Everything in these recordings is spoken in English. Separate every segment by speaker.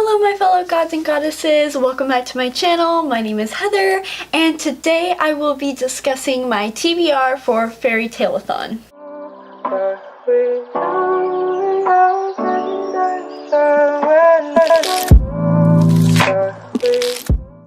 Speaker 1: Hello my fellow gods and goddesses, welcome back to my channel. My name is Heather and today I will be discussing my TBR for AFAIRYTALEATHON.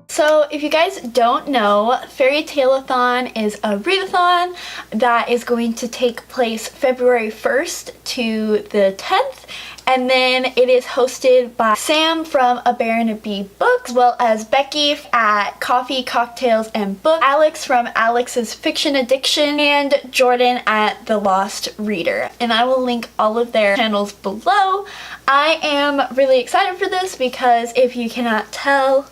Speaker 1: So if you guys don't know, AFAIRYTALEATHON is a readathon that is going to take place February 1st to the 10th. And then it is hosted by Sam from A Bear and a Bee Books, as well as Becky at Coffee, Cocktails, and Book, Alex from Alex's Fiction Addiction, and Jordan at The Lost Reader. And I will link all of their channels below. I am really excited for this because if you cannot tell,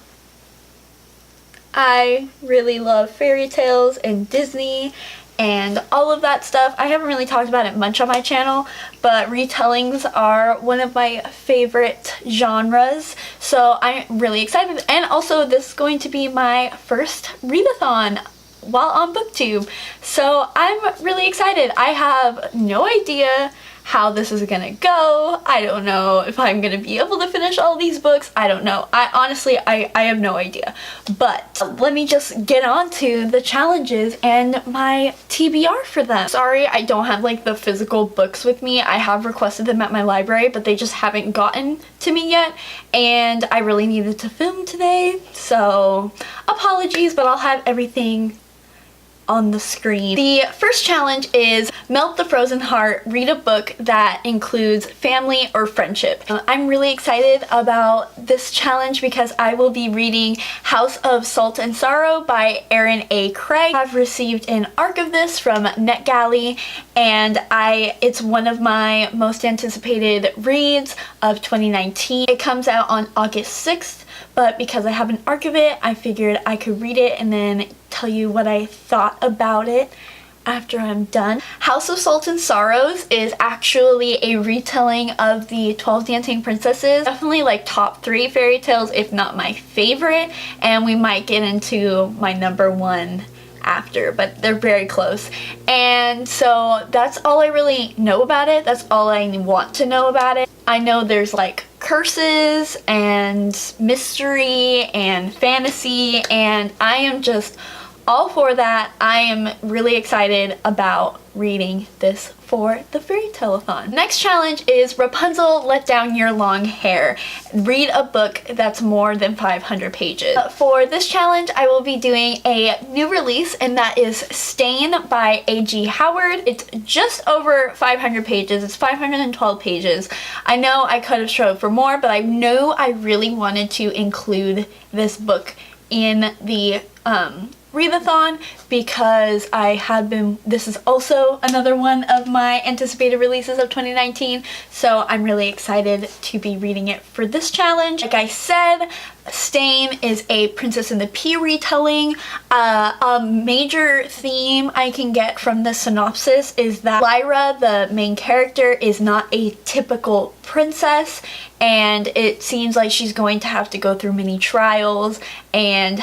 Speaker 1: I really love fairy tales and Disney and all of that stuff. I haven't really talked about it much on my channel, but retellings are one of my favorite genres, so I'm really excited. And also this is going to be my first readathon while on BookTube, so I'm really excited. I have no idea how this is gonna go. I don't know if I'm gonna be able to finish all these books. I don't know. I have no idea. But let me just get on to the challenges and my TBR for them. Sorry, I don't have like the physical books with me. I have requested them at my library, but they just haven't gotten to me yet. And I really needed to film today, so apologies, but I'll have everything on the screen. The first challenge is melt the frozen heart, read a book that includes family or friendship. I'm really excited about this challenge because I will be reading House of Salt and Sorrow by Aaron A. Craig. I've received an ARC of this from NetGalley and it's one of my most anticipated reads of 2019. It comes out on August 6th, but because I have an ARC of it, I figured I could read it and then tell you what I thought about it after I'm done. House of Salt and Sorrows is actually a retelling of the 12 Dancing Princesses. Definitely like top 3 fairy tales, if not my favorite, and we might get into my number 1 after, but they're very close. And so that's all I really know about it. That's all I want to know about it. I know there's like curses and mystery and fantasy, and I am just all for that. I am really excited about reading this for the AFAIRYTALEATHON. Next challenge is Rapunzel, Let Down Your Long Hair. Read a book that's more than 500 pages. For this challenge, I will be doing a new release, and that is Stain by A.G. Howard. It's just over 500 pages. It's 512 pages. I know I could have strove for more, but I know I really wanted to include this book in the readathon because this is also another one of my anticipated releases of 2019, so I'm really excited to be reading it for this challenge. Like I said, Stain is a Princess and the Pea retelling. A major theme I can get from the synopsis is that Lyra, the main character, is not a typical princess, and it seems like she's going to have to go through many trials and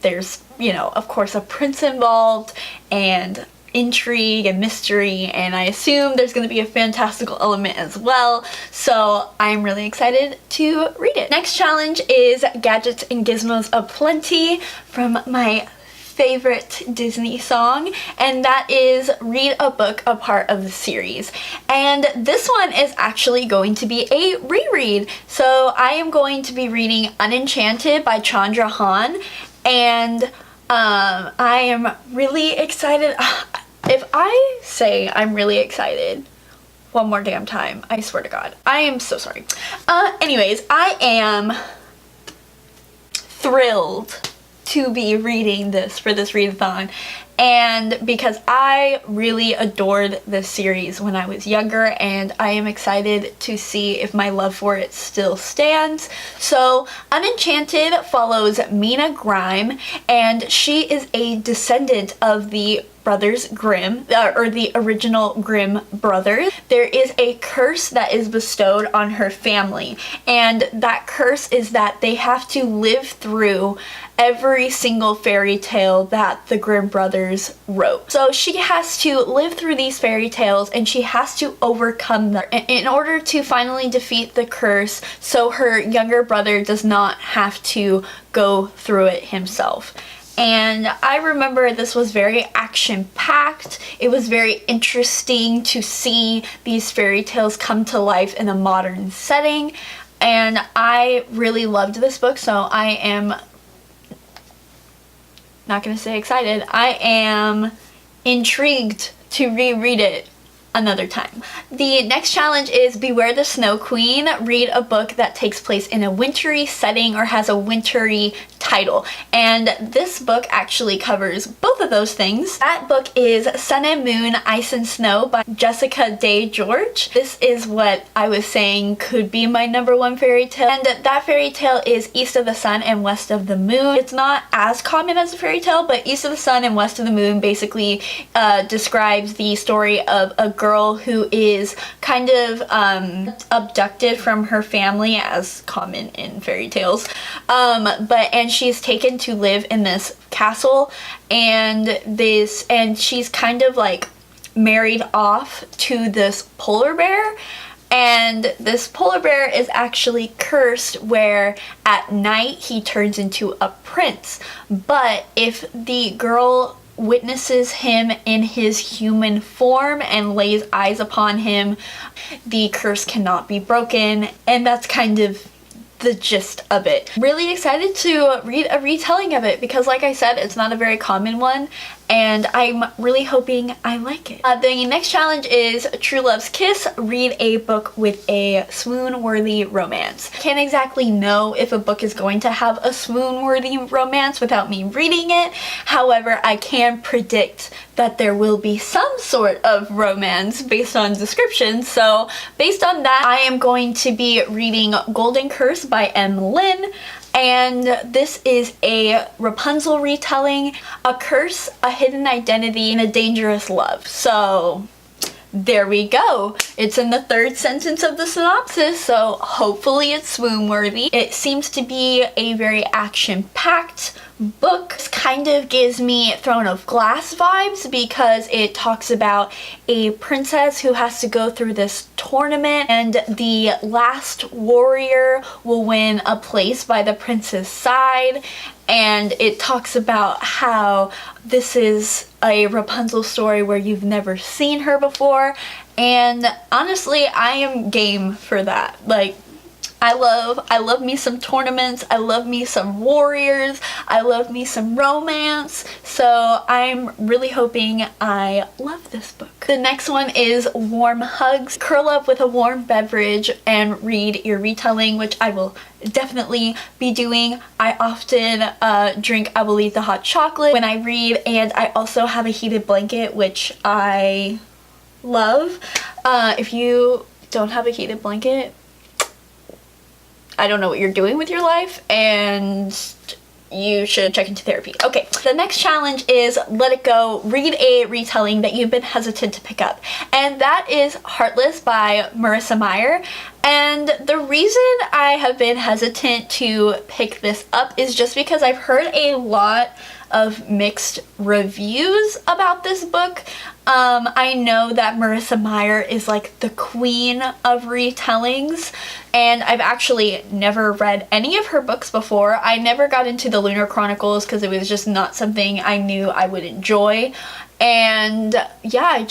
Speaker 1: there's, you know, of course, a prince involved and intrigue and mystery, and I assume there's going to be a fantastical element as well, so I'm really excited to read it. Next challenge is Gadgets and Gizmos Aplenty from my favorite Disney song, and that is Read a Book, a part of the series. And this one is actually going to be a reread, so I am going to be reading Unenchanted by Chandra Han, and I am really excited. If I say I'm really excited one more damn time, I swear to God, I am so sorry. Anyways, I am thrilled to be reading this for this readathon, and because I really adored this series when I was younger, and I am excited to see if my love for it still stands. So Unenchanted follows Mina Grime, and she is a descendant of the Brothers Grimm, or the original Grimm brothers, there is a curse that is bestowed on her family, and that curse is that they have to live through every single fairy tale that the Grimm brothers wrote. So she has to live through these fairy tales, and she has to overcome them in order to finally defeat the curse, so her younger brother does not have to go through it himself. And I remember this was very action-packed. It was very interesting to see these fairy tales come to life in a modern setting, and I really loved this book, so I am not gonna say excited, I am intrigued to reread it another time. The next challenge is Beware the Snow Queen. Read a book that takes place in a wintry setting or has a wintry title. And this book actually covers both of those things. That book is Sun and Moon, Ice and Snow by Jessica Day George. This is what I was saying could be my #1 fairy tale. And that fairy tale is East of the Sun and West of the Moon. It's not as common as a fairy tale, but East of the Sun and West of the Moon basically describes the story of a girl who is kind of abducted from her family, as common in fairy tales, and she's taken to live in this castle, and she's kind of like married off to this polar bear. And this polar bear is actually cursed, where at night he turns into a prince. But if the girl witnesses him in his human form and lays eyes upon him, the curse cannot be broken. And that's kind of the gist of it. Really excited to read a retelling of it because, like I said, it's not a very common one, and I'm really hoping I like it. The next challenge is True Love's Kiss. Read a book with a swoon-worthy romance. Can't exactly know if a book is going to have a swoon-worthy romance without me reading it. However, I can predict that there will be some sort of romance based on description. So based on that, I am going to be reading Golden Curse by M. Lynn. And this is a Rapunzel retelling, a curse, a hidden identity, and a dangerous love. So there we go. It's in the third sentence of the synopsis, so hopefully it's swoon-worthy. It seems to be a very action-packed book. This kind of gives me Throne of Glass vibes because it talks about a princess who has to go through this tournament, and the last warrior will win a place by the prince's side. And it talks about how this is a Rapunzel story where you've never seen her before, and honestly, I am game for that. Like, I love me some tournaments, I love me some warriors, I love me some romance, so I'm really hoping I love this book. The next one is Warm Hugs. Curl up with a warm beverage and read your retelling, which I will definitely be doing. I often drink I Will Eat the Hot Chocolate when I read, and I also have a heated blanket, which I love. If you don't have a heated blanket, I don't know what you're doing with your life, and you should check into therapy. Okay, the next challenge is Let It Go. Read a retelling that you've been hesitant to pick up, and that is Heartless by Marissa Meyer. And the reason I have been hesitant to pick this up is just because I've heard a lot of mixed reviews about this book. I know that Marissa Meyer is like the queen of retellings, and I've actually never read any of her books before. I never got into the Lunar Chronicles because it was just not something I knew I would enjoy. And yeah,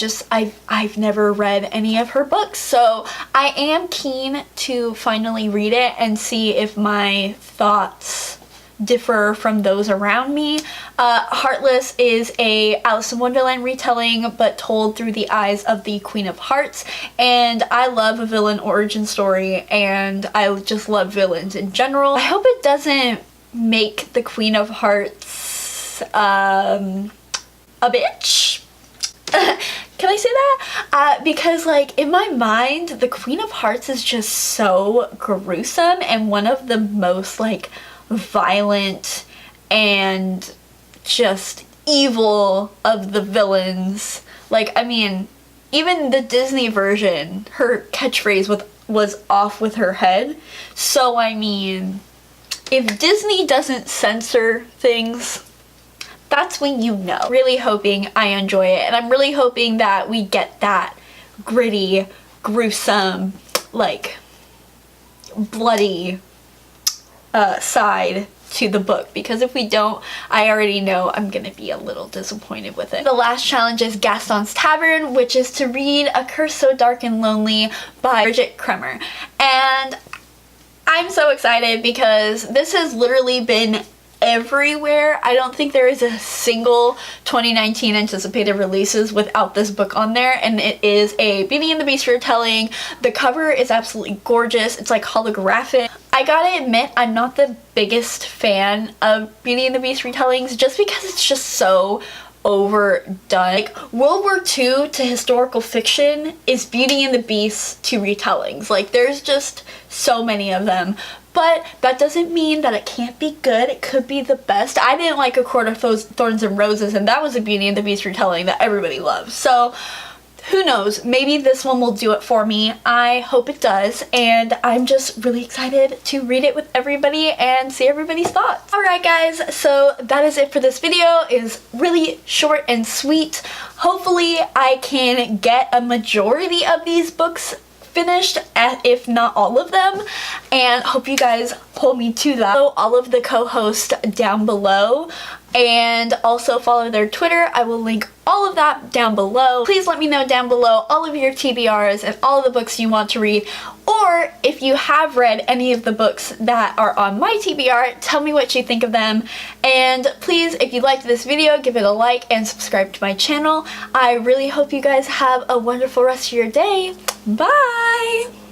Speaker 1: I've never read any of her books, so I am keen to finally read it and see if my thoughts differ from those around me. Heartless is a Alice in Wonderland retelling, but told through the eyes of the Queen of Hearts, and I love a villain origin story, and I just love villains in general. I hope it doesn't make the Queen of Hearts a bitch. Can I say that? Because like in my mind, the Queen of Hearts is just so gruesome and one of the most like violent and just evil of the villains. Like, I mean, even the Disney version, her catchphrase was off with her head. So, I mean, if Disney doesn't censor things, that's when you know. Really hoping I enjoy it, and I'm really hoping that we get that gritty, gruesome, like, bloody side to the book, because if we don't, I already know I'm gonna be a little disappointed with it. The last challenge is Gaston's Tavern, which is to read A Curse So Dark and Lonely by Bridget Kremer. And I'm so excited because this has literally been everywhere. I don't think there is a single 2019 anticipated releases without this book on there, and it is a Beauty and the Beast retelling. The cover is absolutely gorgeous. It's like holographic. I gotta admit, I'm not the biggest fan of Beauty and the Beast retellings just because it's just so overdone. Like, World War II to historical fiction is Beauty and the Beast to retellings. Like, there's just so many of them. But that doesn't mean that it can't be good. It could be the best. I didn't like A Court of Thorns and Roses, and that was a Beauty and the Beast retelling that everybody loves. So, who knows? Maybe this one will do it for me. I hope it does, and I'm just really excited to read it with everybody and see everybody's thoughts. Alright guys, so that is it for this video. It is really short and sweet. Hopefully I can get a majority of these books finished, if not all of them, and hope you guys hold me to that. Follow all of the co-hosts down below, and also follow their Twitter. I will link all of that down below. Please let me know down below all of your TBRs and all of the books you want to read, or if you have read any of the books that are on my TBR, tell me what you think of them. And please, if you liked this video, give it a like and subscribe to my channel. I really hope you guys have a wonderful rest of your day. Bye!